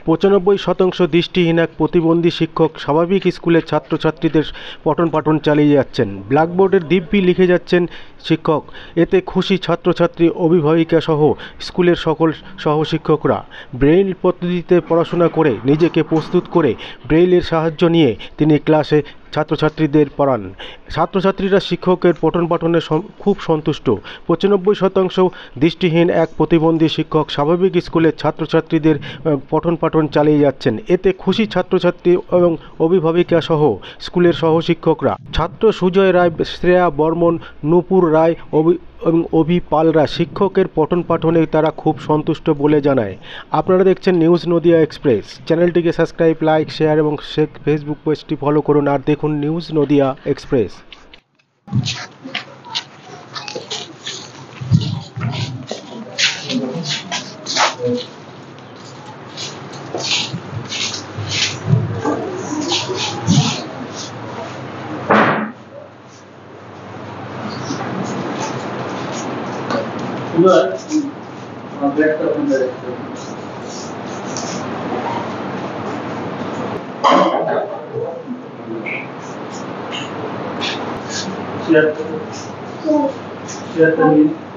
৯৫% দৃষ্টিহীন এক প্রতিবন্ধী শিক্ষক স্বাভাবিক স্কুলের ছাত্রছাত্রীদের পঠন পাঠন চালিয়ে যাচ্ছেন। ব্ল্যাকবোর্ডের দিব্যি লিখে যাচ্ছেন শিক্ষক। এতে খুশি ছাত্রছাত্রী, অভিভাবিকা সহ স্কুলের সকল সহশিক্ষকরা। ব্রেইল পদ্ধতিতে পড়াশোনা করে নিজেকে প্রস্তুত করে ব্রেইলের সাহায্য নিয়ে তিনি ক্লাসে ছাত্রছাত্রীদের পড়ান। ছাত্রছাত্রীরা শিক্ষকের পঠন পাঠনে খুব সন্তুষ্ট। ৯৫% দৃষ্টিহীন এক প্রতিবন্ধী শিক্ষক স্বাভাবিক স্কুলের ছাত্রছাত্রীদের পঠন পাঠন চালিয়ে যাচ্ছেন। এতে খুশি ছাত্রছাত্রী এবং অভিভাবিকা সহ স্কুলের সহশিক্ষকরা। ছাত্র সুজয় রায়, শ্রেয়া বর্মন, নূপুর রায় এবং অভি পালরা শিক্ষকের পঠন পাঠনে তারা খুব সন্তুষ্ট বলে জানায়। আপনারা দেখছেন নিউজ নদিয়া এক্সপ্রেস। চ্যানেলটিকে সাবস্ক্রাইব, লাইক, শেয়ার এবং ফেসবুক পেজটি ফলো করুন আর দেখুন নিউজ নদিয়া এক্সপ্রেস।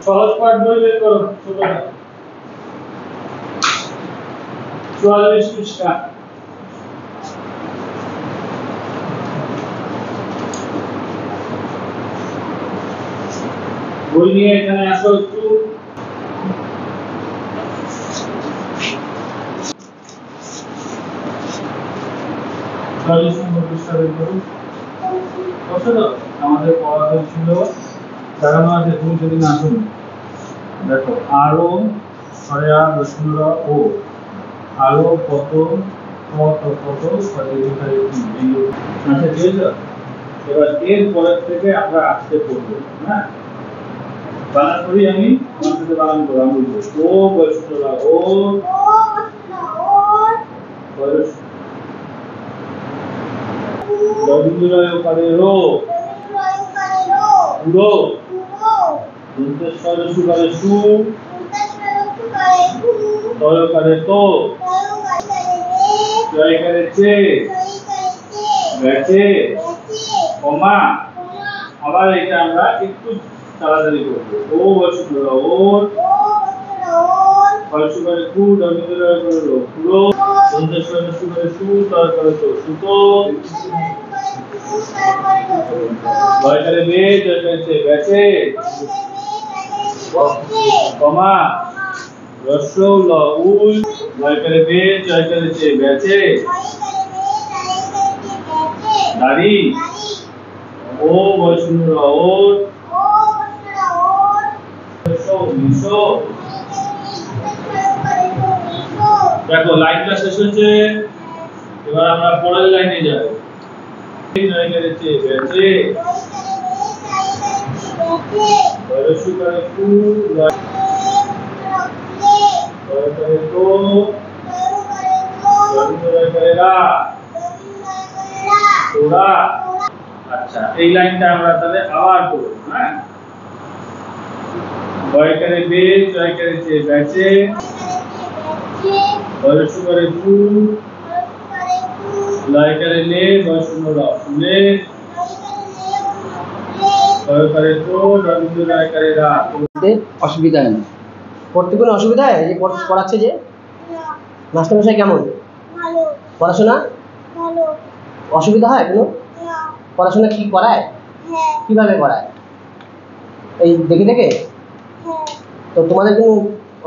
সহজ পাঠ বই বের করো। 44 পৃষ্ঠা। বই নিয়ে এখানে আসো একটু। আমাদের পড়া হয়েছিল দেখানো আছে, তুমি যদি না শুনো দেখো। আরো সরেয়া রসুনরা ও আরো কত কত কত আচ্ছা, ঠিক আছে। এবার এর পরের থেকে আমরা আসতে করবো, হ্যাঁ বানান করি। আমি আমার সাথে বানান করবো। আমি ও বসুনরা ও রবীন্দ্রনাথ করে রো পুরো দন্তেশ্বর সুকারে সু তয়কারে তো জয়কারে চে গেছে কমা। আবার এটা আমরা একটু তাড়াতাড়ি করবো। ও বসুনরা ওর ফলসুকারে কু রবীন্দ্রনাথ করে রো পুরো দন্তেশ্বর সুকারে সু তয়কারে তো সুতো জয়কারে বে জয়কারে চে গেছে কমা রস্যৌ ল উল জয়কারে বে জয়কারে চে গেছে দাড়ি ও বসুনরা ওর দেখো লাইনটা শেষ হচ্ছে। এবার আমরা পরের লাইনে যাব। জয়কারে চে গেছে বয়সুকারে কু জয়কারে তো জয়কারে রা তোরা। আচ্ছা, এই লাইনটা আমরা তাহলে আবার পড়ব, হ্যাঁ। জয়কারে বে জয়কারে চে গেছে বয়সুকারে কু জয়কারে লে বয়সুনরা ফুলে জয়কারে তো রবীন্দ্রনাথ করে রা। অসুবিধা নেই, পড়তে কোনো অসুবিধা হয়? যে পড়াচ্ছে যে মাস্টারমশাই কেমন? পড়াশোনা অসুবিধা হয় কোনো? পড়াশোনা কি করায়? কিভাবে করায়? এই দেখে দেখে? তো তোমাদের কোনো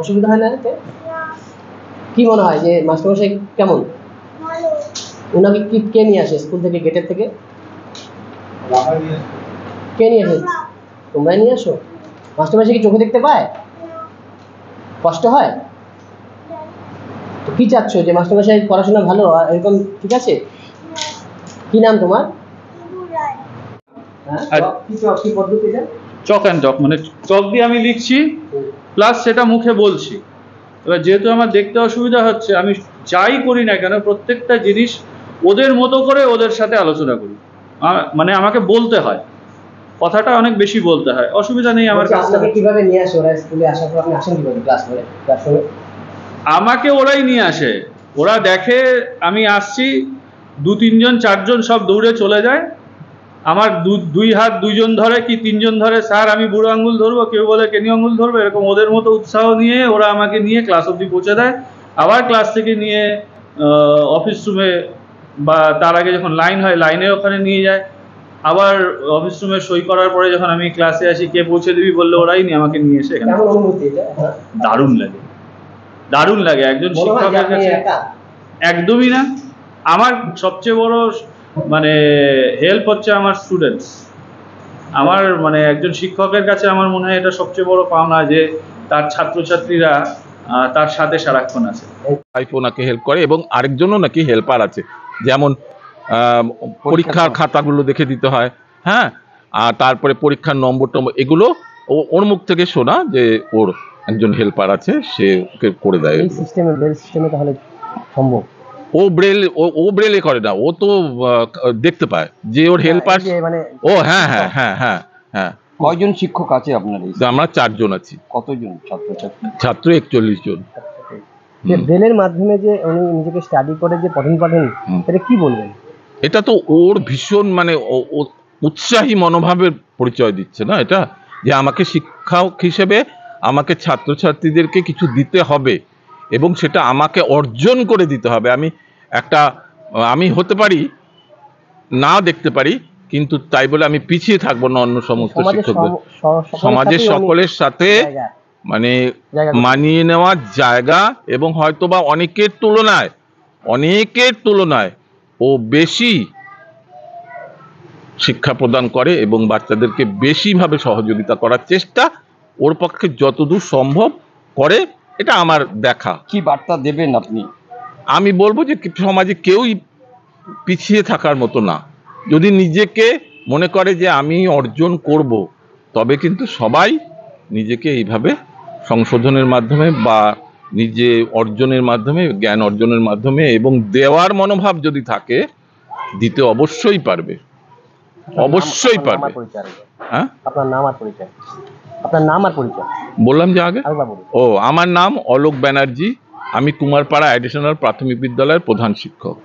অসুবিধা হয় না? কি মনে হয় যে মাস্টারমশাই কেমন? ওনাকে কি কে নিয়ে আসে স্কুল থেকে, গেটের থেকে? কে নিয়ে আসে? তোমরাই নিয়ে আসো? মাস্টারমশাই কি চোখে দেখতে পায়? কষ্ট হয়? তো কি চাচ্ছ যে মাস্টারমশাই পড়াশোনা ভালো এরকম ঠিক আছে? কি নাম তোমার? কি পদ্ধতিটা? চক অ্যান্ড টক, মানে চক দিয়ে আমি লিখছি প্লাস সেটা মুখে বলছি। এবার যেহেতু আমার দেখতে অসুবিধা হচ্ছে, আমি যাই করি না কেন প্রত্যেকটা জিনিস ওদের মতো করে ওদের সাথে আলোচনা করি, মানে আমাকে বলতে হয়। কথাটা অনেক বেশি বলতে হয়। অসুবিধা নেই আমার বলছি, কাছে। আপনাকে কিভাবে নিয়ে আসে ওরা? স্কুলে আসার পর আপনি আসেন কিভাবে ক্লাসরুমে? আমাকে ওরাই নিয়ে আসে। ওরা দেখে আমি আসছি, 2-3 জন 4 জন সব দৌড়ে চলে যায়। আমার দুই হাত 2 জন ধরে কি 3 জন ধরে, স্যার আমি বুড়ো আঙ্গুল ধরবো, কেউ বলে কেনি আঙ্গুল ধরবো, এরকম ওদের মতো উৎসাহ নিয়ে ওরা আমাকে নিয়ে ক্লাস অবধি পৌঁছে দেয়। আবার ক্লাস থেকে নিয়ে অফিস রুমে, বা তার আগে যখন লাইন হয় লাইনের ওখানে নিয়ে যায়। আবার অফিস রুমে সই করার পরে যখন আমি ক্লাসে আসি, কে পৌঁছে দিবি বললে ওরাই নিয়ে আমাকে নিয়ে এসে এখানে। কেমন অনুভূতি এটা? দারুণ লাগে, দারুণ লাগে একজন মনে হয় যে শিক্ষকের আপনি কাছে। একা? একদমই না। আমার সবচেয়ে বড় মানে হেল্প হচ্ছে আমার স্টুডেন্টস। আমার মানে একজন শিক্ষকের কাছে আমার মনে হয় এটা সবচেয়ে বড় পাওনা, যে তার ছাত্রছাত্রীরা তার সাথে সারাক্ষণ আছে। ওয়াইফ ওনাকে হেল্প করে এবং আরেকজনও নাকি হেল্পার আছে, যেমন পরীক্ষার খাতাগুলো দেখে দিতে হয়, হ্যাঁ, আর তারপরে পরীক্ষার নম্বর এগুলো ওর মুখ থেকে শোনা যে ওর একজন হেল্পার আছে, সে ওকে করে দেয়। এই সিস্টেমে, বেল সিস্টেমে তাহলে সম্ভব? ও ব্রেলে করে না, ও তো দেখতে পায় যে ওর হেল্পার। মানে ও হ্যাঁ হ্যাঁ হ্যাঁ হ্যাঁ হ্যাঁ। কয়জন শিক্ষক আছে আপনার? আমরা 4 জন আছি। কতজন ছাত্রছাত্রী? ছাত্র 41 জন। যে ব্রেলের মাধ্যমে যে উনি নিজেকে স্টাডি করে যে পঠন পাঠন, এটা কি বলবেন? এটা তো ওর ভীষণ মানে উৎসাহী মনোভাবের পরিচয় দিচ্ছে না এটা, যে আমাকে শিক্ষক হিসেবে আমাকে ছাত্রছাত্রীদেরকে কিছু দিতে হবে এবং সেটা আমাকে অর্জন করে দিতে হবে। আমি হতে পারি না দেখতে পারি, কিন্তু তাই বলে আমি পিছিয়ে থাকবো না অন্য সমস্ত শিক্ষকদের। সমাজের সকলের সাথে মানে মানিয়ে নেওয়ার জায়গা, এবং হয়তোবা অনেকের তুলনায় ও বেশি শিক্ষা প্রদান করে এবং বাচ্চাদেরকে বেশিভাবে সহযোগিতা করার চেষ্টা ওর পক্ষে যতদূর সম্ভব করে, এটা আমার দেখা। কি বার্তা দেবেন আপনি? আমি বলবো যে সমাজে কেউই পিছিয়ে থাকার মতো না। যদি নিজেকে মনে করে যে আমি অর্জন করব, তবে কিন্তু সবাই নিজেকে এইভাবে সংশোধনের মাধ্যমে বা নিজে অর্জনের মাধ্যমে, জ্ঞান অর্জনের মাধ্যমে এবং দেওয়ার মনোভাব যদি থাকে, দিতে অবশ্যই পারবে, অবশ্যই পারবে। হ্যাঁ, আপনার নাম আর পরিচয়? বললাম যে আগে। ও, আমার নাম অলোক ব্যানার্জি, আমি কুমারপাড়া অ্যাডিশনাল প্রাথমিক বিদ্যালয়ের প্রধান শিক্ষক।